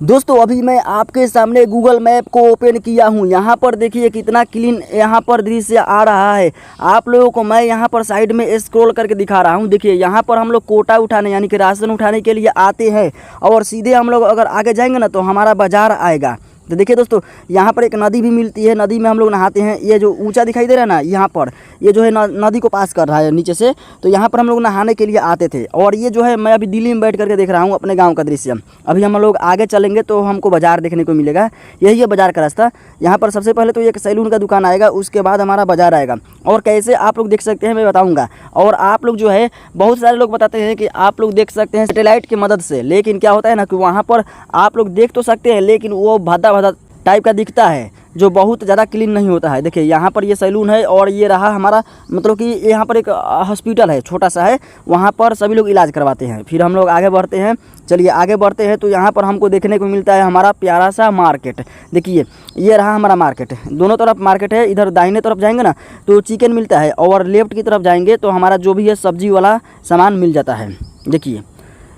दोस्तों अभी मैं आपके सामने गूगल मैप को ओपन किया हूँ। यहाँ पर देखिए कितना क्लीन यहाँ पर दृश्य आ रहा है। आप लोगों को मैं यहाँ पर साइड में स्क्रॉल करके दिखा रहा हूँ। देखिए यहाँ पर हम लोग कोटा उठाने यानी कि राशन उठाने के लिए आते हैं और सीधे हम लोग अगर आगे जाएंगे ना तो हमारा बाजार आएगा। तो देखिए दोस्तों यहाँ पर एक नदी भी मिलती है, नदी में हम लोग नहाते हैं। ये जो ऊंचा दिखाई दे रहा है ना, यहाँ पर ये जो है नदी को पास कर रहा है नीचे से, तो यहाँ पर हम लोग नहाने के लिए आते थे। और ये जो है मैं अभी दिल्ली में बैठ करके देख रहा हूँ अपने गांव का दृश्य। अभी हम लोग आगे चलेंगे तो हमको बाजार देखने को मिलेगा। यही है बाजार का रास्ता। यहाँ पर सबसे पहले तो एक सैलून का दुकान आएगा, उसके बाद हमारा बाजार आएगा। और कैसे आप लोग देख सकते हैं मैं बताऊँगा। और आप लोग जो है बहुत सारे लोग बताते हैं कि आप लोग देख सकते हैं सैटेलाइट की मदद से, लेकिन क्या होता है ना कि वहाँ पर आप लोग देख तो सकते हैं लेकिन वो भद्दा भद्दा टाइप का दिखता है, जो बहुत ज़्यादा क्लीन नहीं होता है। देखिए यहाँ पर ये सैलून है और ये रहा हमारा मतलब कि यहाँ पर एक हॉस्पिटल है, छोटा सा है, वहाँ पर सभी लोग इलाज करवाते हैं। फिर हम लोग आगे बढ़ते हैं। चलिए आगे बढ़ते हैं तो यहाँ पर हमको देखने को मिलता है हमारा प्यारा सा मार्केट। देखिए ये रहा हमारा मार्केट, दोनों तरफ मार्केट है। इधर दाहिने तरफ जाएंगे ना तो चिकन मिलता है और लेफ्ट की तरफ जाएंगे तो हमारा जो भी है सब्जी वाला सामान मिल जाता है। देखिए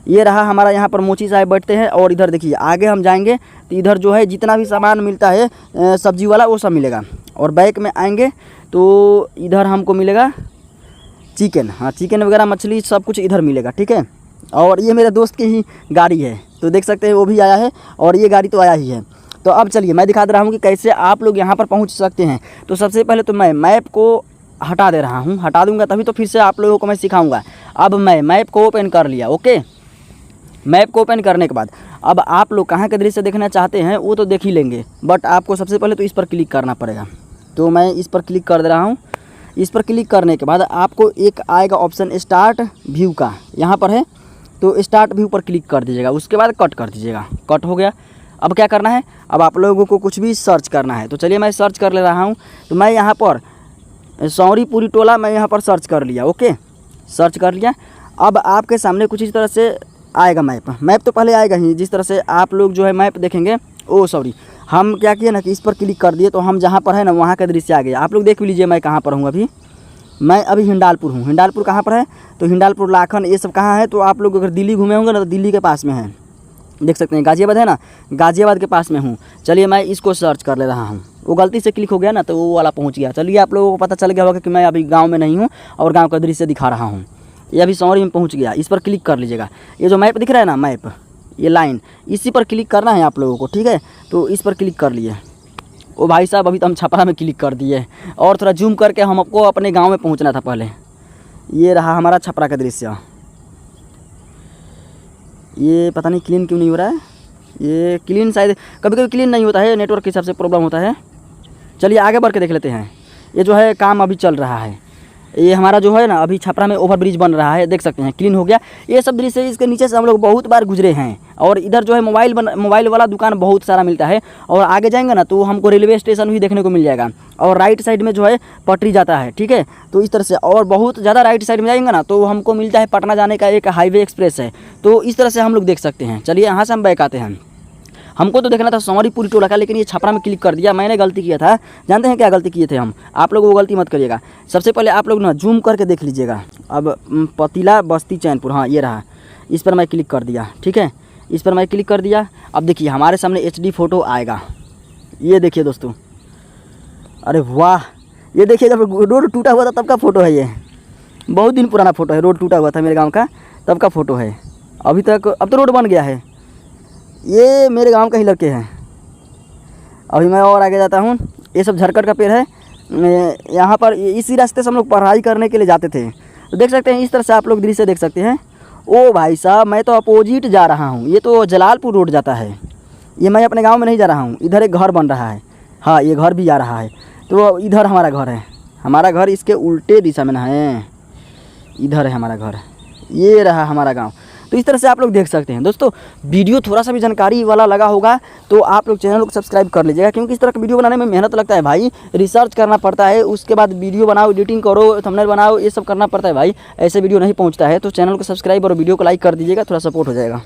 ये रहा हमारा, यहाँ पर मोची साहब बैठते हैं। और इधर देखिए आगे हम जाएंगे तो इधर जो है जितना भी सामान मिलता है सब्जी वाला वो सब मिलेगा। और बैक में आएंगे तो इधर हमको मिलेगा चिकन, हाँ चिकन वगैरह मछली सब कुछ इधर मिलेगा, ठीक है। और ये मेरे दोस्त की ही गाड़ी है तो देख सकते हैं वो भी आया है और ये गाड़ी तो आया ही है। तो अब चलिए मैं दिखा दे रहा हूँ कि कैसे आप लोग यहाँ पर पहुँच सकते हैं। तो सबसे पहले तो मैं मैप को हटा दे रहा हूँ, हटा दूँगा तभी तो फिर से आप लोगों को मैं सिखाऊँगा। अब मैं मैप को ओपन कर लिया, ओके। मैप को ओपन करने के बाद अब आप लोग कहाँ के दृश्य देखना चाहते हैं वो तो देख ही लेंगे, बट आपको सबसे पहले तो इस पर क्लिक करना पड़ेगा। तो मैं इस पर क्लिक कर दे रहा हूँ। इस पर क्लिक करने के बाद आपको एक आएगा ऑप्शन स्टार्ट व्यू का, यहाँ पर है तो स्टार्ट व्यू पर क्लिक कर दीजिएगा। उसके बाद कट कर दीजिएगा। कट हो गया। अब क्या करना है, अब आप लोगों को कुछ भी सर्च करना है। तो चलिए मैं सर्च कर ले रहा हूँ। तो मैं यहाँ पर सौरीपुरी टोला मैं यहाँ पर सर्च कर लिया, ओके सर्च कर लिया। अब आपके सामने कुछ इस तरह से आएगा मैप तो पहले आएगा ही। जिस तरह से आप लोग जो है मैप देखेंगे, हम क्या किए ना कि इस पर क्लिक कर दिए तो हम जहाँ पर है ना वहाँ का दृश्य आ गया। आप लोग देख भी लीजिए मैं कहाँ पर हूँ। मैं अभी हिंडालपुर हूँ। हिंडालपुर कहाँ पर है तो हिंडालपुर, लाखन, ये सब कहाँ है। तो आप लोग अगर दिल्ली घूमे होंगे ना तो दिल्ली के पास में है, देख सकते हैं। गाज़ियाबाद है ना, गाज़ियाबाद के पास में हूँ। चलिए मैं इसको सर्च कर ले रहा हूँ। वो गलती से क्लिक हो गया ना तो वो वाला पहुँच गया। चलिए आप लोगों को पता चल गया होगा कि मैं अभी गाँव में नहीं हूँ और गाँव का दृश्य दिखा रहा हूँ। ये अभी सौरी में पहुंच गया। इस पर क्लिक कर लीजिएगा। ये जो मैप दिख रहा है ना, मैप ये लाइन, इसी पर क्लिक करना है आप लोगों को, ठीक है। तो इस पर क्लिक कर लिए। ओ भाई साहब अभी तो हम छपरा में क्लिक कर दिए और थोड़ा जूम करके हमको अपने गांव में पहुंचना था पहले। ये रहा हमारा छपरा का दृश्य। ये पता नहीं क्लीन क्यों नहीं हो रहा है। ये क्लीन शायद कभी कभी क्लीन नहीं होता है, नेटवर्क के हिसाब से प्रॉब्लम होता है। चलिए आगे बढ़ के देख लेते हैं। ये जो है काम अभी चल रहा है। ये हमारा जो है ना अभी छपरा में ओवरब्रिज बन रहा है, देख सकते हैं क्लीन हो गया। ये सब दृश्य इसके नीचे से हम लोग बहुत बार गुजरे हैं। और इधर जो है मोबाइल वाला दुकान बहुत सारा मिलता है। और आगे जाएंगे ना तो हमको रेलवे स्टेशन भी देखने को मिल जाएगा। और राइट साइड में जो है पटरी जाता है, ठीक है। तो इस तरह से और बहुत ज़्यादा राइट साइड में जाएंगे ना तो हमको मिलता है पटना जाने का एक हाईवे एक्सप्रेस है। तो इस तरह से हम लोग देख सकते हैं। चलिए यहाँ से हम बैक आते हैं। हमको तो देखना था सौरीपुरी टोला का, लेकिन ये छपरा में क्लिक कर दिया। मैंने गलती किया था। जानते हैं क्या गलती किए थे हम? आप लोग वो गलती मत करिएगा। सबसे पहले आप लोग ना जूम करके देख लीजिएगा। अब पतीला बस्ती चैनपुर, हाँ ये रहा। इस पर मैं क्लिक कर दिया, ठीक है। इस पर मैं क्लिक कर दिया। अब देखिए हमारे सामने HD फ़ोटो आएगा। ये देखिए दोस्तों, अरे वाह, ये देखिए जब रोड टूटा हुआ था तब का फ़ोटो है। ये बहुत दिन पुराना फ़ोटो है। रोड टूटा हुआ था मेरे गाँव का, तब का फ़ोटो है। अभी तक अब तो रोड बन गया है। ये मेरे गांव का ही लड़के हैं। अभी मैं और आगे जाता हूँ। ये सब झरकट का पेड़ है। यहाँ पर इसी रास्ते से हम लोग पढ़ाई करने के लिए जाते थे। तो देख सकते हैं इस तरह से आप लोग दृश्य देख सकते हैं। ओ भाई साहब मैं तो अपोजिट जा रहा हूँ। ये तो जलालपुर रोड जाता है। ये मैं अपने गाँव में नहीं जा रहा हूँ। इधर एक घर बन रहा है, हाँ ये घर भी आ रहा है। तो इधर हमारा घर है। हमारा घर इसके उल्टे दिशा में ना है, इधर है हमारा घर। ये रहा हमारा गाँव। तो इस तरह से आप लोग देख सकते हैं। दोस्तों वीडियो थोड़ा सा भी जानकारी वाला लगा होगा तो आप लोग चैनल को सब्सक्राइब कर लीजिएगा, क्योंकि इस तरह का वीडियो बनाने में मेहनत लगता है भाई। रिसर्च करना पड़ता है, उसके बाद वीडियो बनाओ, एडिटिंग करो, थंबनेल बनाओ, ये सब करना पड़ता है भाई। ऐसे वीडियो नहीं पहुंचता है। तो चैनल को सब्सक्राइब और वीडियो को लाइक कर दीजिएगा, थोड़ा सपोर्ट हो जाएगा।